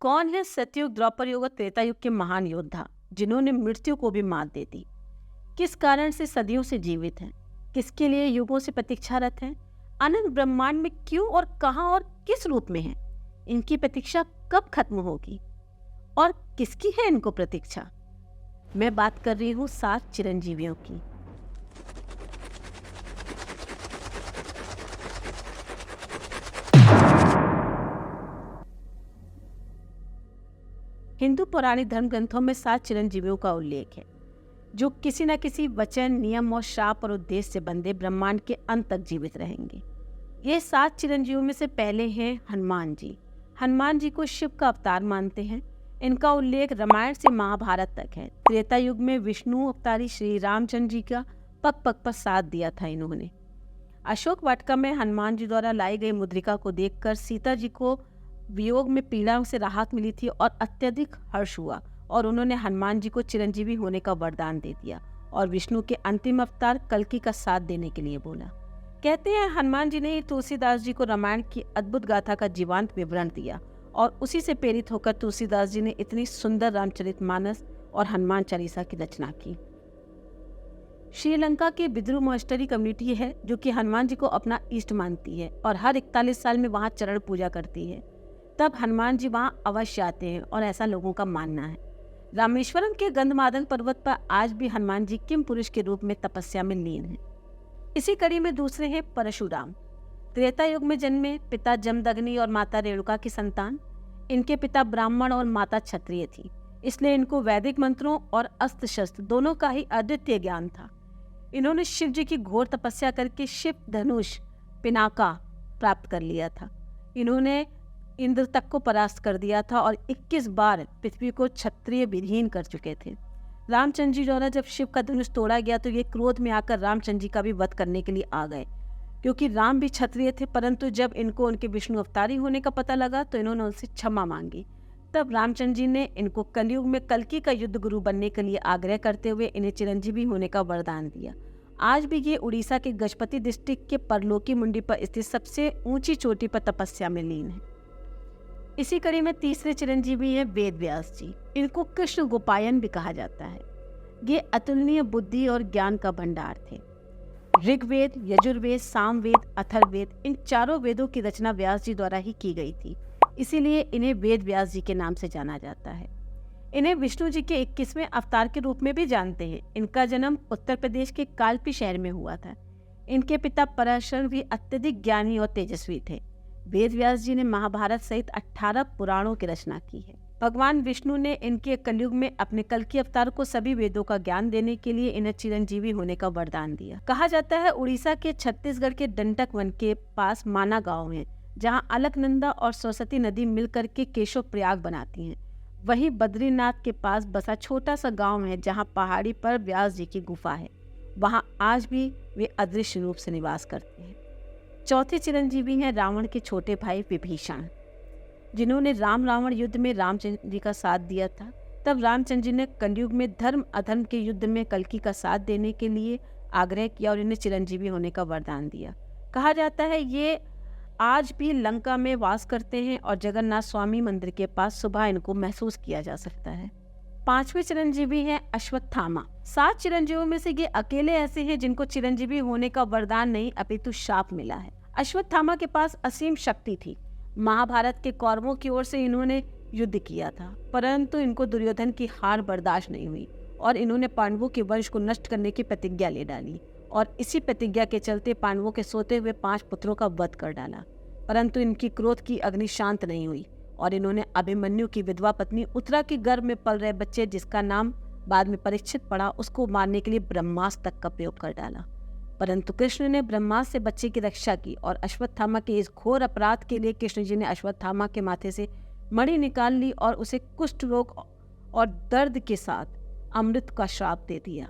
कौन है सतयुग, द्वापर युग और त्रेता युग के महान योद्धा जिन्होंने मृत्यु को भी मात दे दी? किस कारण से सदियों से जीवित हैं? किसके लिए युगों से प्रतीक्षारत हैं? अनंत ब्रह्मांड में क्यों और कहां और किस रूप में हैं? इनकी प्रतीक्षा कब खत्म होगी और किसकी है इनको प्रतीक्षा? मैं बात कर रही हूँ 7 चिरंजीवियों की। हिंदू पौराणिक धर्म ग्रंथों में 7 चिरंजीवियों का उल्लेख है जो किसी न किसी वचन, नियम और शाप और उद्देश्य से बंधे ब्रह्मांड के अंत तक जीवित रहेंगे। ये 7 चिरंजीवियों में से पहले हैं हनुमान जी। हनुमान जी को शिव का अवतार मानते हैं। इनका उल्लेख रामायण से महाभारत तक है। त्रेता युग में विष्णु अवतारी श्री रामचंद्र जी का पग पग पर साथ दिया था इन्होंने। अशोक वाटिका में हनुमान जी द्वारा लाई गई मुद्रिका को देखकर सीता जी को वियोग में पीड़ा से राहत मिली थी और अत्यधिक हर्ष हुआ और उन्होंने हनुमान जी को चिरंजीवी होने का वरदान दे दिया और विष्णु के अंतिम अवतार कल्कि का साथ देने के लिए बोला। कहते हैं हनुमान जी ने ही तुलसीदास जी को रामायण की अद्भुत गाथा का जीवंत विवरण दिया और उसी से प्रेरित होकर तुलसीदास जी ने इतनी सुंदर रामचरितमानस और हनुमान चालीसा की रचना की। श्रीलंका के बिद्रू मॉनेस्टरी कम्युनिटी है जो कि हनुमान जी को अपना इष्ट मानती है और हर 41 साल में वहाँ चरण पूजा करती है। तब हनुमान जी वहाँ अवश्य आते हैं और ऐसा लोगों का मानना है। रामेश्वरम के गंधमादन पर्वत पर आज भी हनुमान जी किम पुरुष के रूप में तपस्या में लीन हैं। इसी कड़ी में दूसरे हैं परशुराम। त्रेता युग में जन्मे, पिता जमदग्नि और माता रेणुका की संतान। इनके पिता ब्राह्मण और माता क्षत्रिय थी, इसलिए इनको वैदिक मंत्रों और अस्त्र शस्त्र दोनों का ही अद्वितीय ज्ञान था। इन्होंने शिव जी की घोर तपस्या करके शिव धनुष पिनाका प्राप्त कर लिया था। इन्होंने इंद्र तक को परास्त कर दिया था और 21 बार पृथ्वी को क्षत्रिय विहीन कर चुके थे। रामचंद्र जी द्वारा जब शिव का धनुष तोड़ा गया तो ये क्रोध में आकर रामचंद्र जी का भी वध करने के लिए आ गए, क्योंकि राम भी क्षत्रिय थे। परंतु जब इनको उनके विष्णु अवतारी होने का पता लगा तो इन्होंने उनसे क्षमा मांगी। तब रामचंद्र जी ने इनको कलयुग में कल्कि का युद्ध गुरु बनने के लिए आग्रह करते हुए इन्हें चिरंजीवी होने का वरदान दिया। आज भी ये उड़ीसा के गजपति डिस्ट्रिक्ट के परलोकी मुंडी पर स्थित सबसे ऊंची चोटी पर तपस्या में लीन है। इसी कड़ी में तीसरे चिरंजीवी हैं वेद व्यास जी। इनको कृष्ण गोपायन भी कहा जाता है। ये अतुलनीय बुद्धि और ज्ञान का भंडार थे। ऋग्वेद, यजुर्वेद, सामवेद, अथर्ववेद, इन चारों वेदों की रचना व्यास जी द्वारा ही की गई थी, इसीलिए इन्हें वेद व्यास जी के नाम से जाना जाता है। इन्हें विष्णु जी के 21वें अवतार के रूप में भी जानते हैं। इनका जन्म उत्तर प्रदेश के कालपी शहर में हुआ था। इनके पिता पराशर भी अत्यधिक ज्ञानी और तेजस्वी थे। वेद व्यास जी ने महाभारत सहित 18 पुराणों की रचना की है। भगवान विष्णु ने इनके कलयुग में अपने कल्कि अवतार को सभी वेदों का ज्ञान देने के लिए इन्हें चिरंजीवी होने का वरदान दिया। कहा जाता है उड़ीसा के छत्तीसगढ़ के डंटक वन के पास माना गांव है, जहां अलकनंदा और सरस्वती नदी मिलकर के केशव प्रयाग बनाती हैं। वहीं बद्रीनाथ के पास बसा छोटा सा गाँव है जहाँ पहाड़ी पर व्यास जी की गुफा है। वहाँ आज भी वे अदृश्य रूप से निवास करते हैं। चौथे चिरंजीवी हैं रावण के छोटे भाई विभीषण, जिन्होंने राम रावण युद्ध में रामचंद्र जी का साथ दिया था। तब रामचंद्र जी ने कलयुग में धर्म अधर्म के युद्ध में कल्कि का साथ देने के लिए आग्रह किया और इन्हें चिरंजीवी होने का वरदान दिया। कहा जाता है ये आज भी लंका में वास करते हैं और जगन्नाथ स्वामी मंदिर के पास सुबह इनको महसूस किया जा सकता है। पांचवें चिरंजीवी हैं अश्वत्थामा। 7 चिरंजीवियों में से ये अकेले ऐसे हैं जिनको चिरंजीवी होने का वरदान नहीं अपितु शाप मिला है। अश्वत्थामा के पास असीम शक्ति थी। महाभारत के कौरवों की ओर से इन्होंने युद्ध किया था, परंतु इनको दुर्योधन की हार बर्दाश्त नहीं हुई और इन्होंने पांडवों के वंश को नष्ट करने की प्रतिज्ञा ले डाली और इसी प्रतिज्ञा के चलते पांडवों के सोते हुए 5 पुत्रों का वध कर डाला। परंतु इनकी क्रोध की अग्नि शांत नहीं हुई और इन्होंने अभिमन्यु की विधवा पत्नी उत्तरा के गर्भ में पल रहे बच्चे, जिसका नाम बाद में परीक्षित पड़ा, उसको मारने के लिए ब्रह्मास्त्र तक का प्रयोग कर डाला। परंतु कृष्ण ने ब्रह्मास्त्र से बच्चे की रक्षा की और अश्वत्थामा के इस घोर अपराध के लिए कृष्ण जी ने अश्वत्थामा के माथे से मणि निकाल ली और उसे कुष्ठ रोग और दर्द के साथ अमृत का श्राप दे दिया।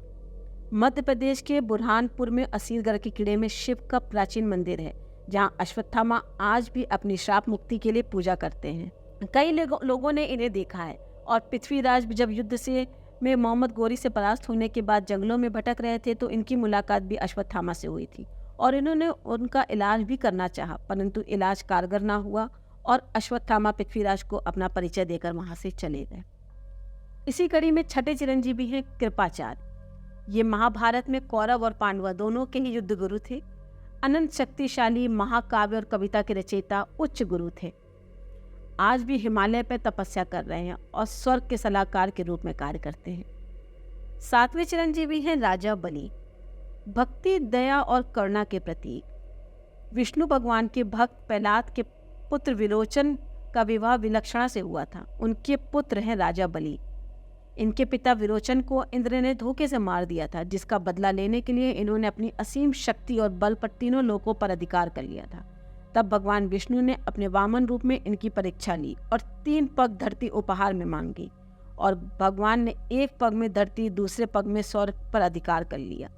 मध्य प्रदेश के बुरहानपुर में असीरगढ़ के किले में शिव का प्राचीन मंदिर है, जहां अश्वत्थामा आज भी अपनी श्राप मुक्ति के लिए पूजा करते हैं। कई लोगों ने इन्हें देखा है और पृथ्वीराज भी जब युद्ध से में मोहम्मद गोरी से परास्त होने के बाद जंगलों में भटक रहे थे तो इनकी मुलाकात भी अश्वत्थामा से हुई थी और इन्होंने उनका इलाज भी करना चाहा, परंतु इलाज कारगर ना हुआ और अश्वत्थामा पृथ्वीराज को अपना परिचय देकर वहां से चले गए। इसी कड़ी में छठे चिरंजीवी हैं कृपाचार्य। ये महाभारत में कौरव और पांडव दोनों के ही युद्ध गुरु थे। अनंत शक्तिशाली महाकाव्य और कविता के रचयिता उच्च गुरु थे। आज भी हिमालय पर तपस्या कर रहे हैं और स्वर्ग के सलाहकार के रूप में कार्य करते हैं। सातवें चिरंजीवी हैं राजा बलि। भक्ति, दया और करुणा के प्रतीक। विष्णु भगवान के भक्त प्रहलाद के पुत्र विरोचन का विवाह विलक्षणा से हुआ था। उनके पुत्र हैं राजा बलि। इनके पिता विरोचन को इंद्र ने धोखे से मार दिया था, जिसका बदला लेने के लिए इन्होंने अपनी असीम शक्ति और बल पर तीनों लोकों पर अधिकार कर लिया था। तब भगवान विष्णु ने अपने वामन रूप में इनकी परीक्षा ली और 3 पग धरती उपहार में मांगी, और भगवान ने एक पग में धरती, दूसरे पग में स्वर्ग पर अधिकार कर लिया।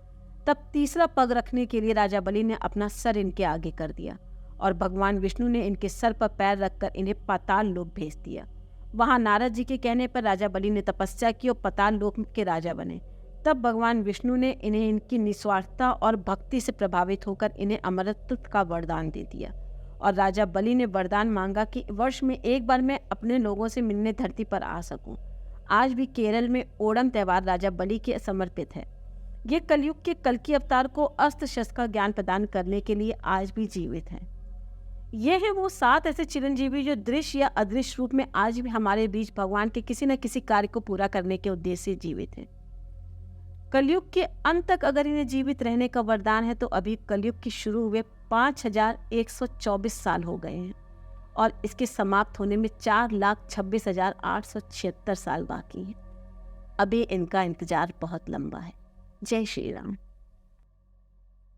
तब तीसरा पग रखने के लिए राजा बलि ने अपना सर इनके आगे कर दिया और भगवान विष्णु ने इनके सर पर पैर रखकर इन्हें पाताल लोक भेज दिया। वहां नारद जी के कहने पर राजा बलि ने तपस्या की और पाताल लोक के राजा बने। तब भगवान विष्णु ने इन्हें इनकी निस्वार्थता और भक्ति से प्रभावित होकर इन्हें अमरत्व का वरदान दे दिया, और राजा बलि ने वरदान मांगा कि वर्ष में एक बार मैं अपने लोगों से मिलने धरती पर आ सकूं। आज भी केरल में ओणम त्यौहार राजा बलि के समर्पित है। ये कलयुग के कल्कि अवतार को अस्त्र शस्त्र का ज्ञान प्रदान करने के लिए आज भी जीवित है। ये हैं वो 7 ऐसे चिरंजीवी जो दृश्य या अदृश्य रूप में आज भी हमारे बीच भगवान के किसी न किसी कार्य को पूरा करने के उद्देश्य से जीवित हैं। कलयुग के अंत तक अगर इन्हें जीवित रहने का वरदान है तो अभी कलयुग के शुरू हुए 5124 साल हो गए हैं और इसके समाप्त होने में 4,26,876 साल बाकी हैं। अभी इनका इंतजार बहुत लंबा है। जय श्री राम।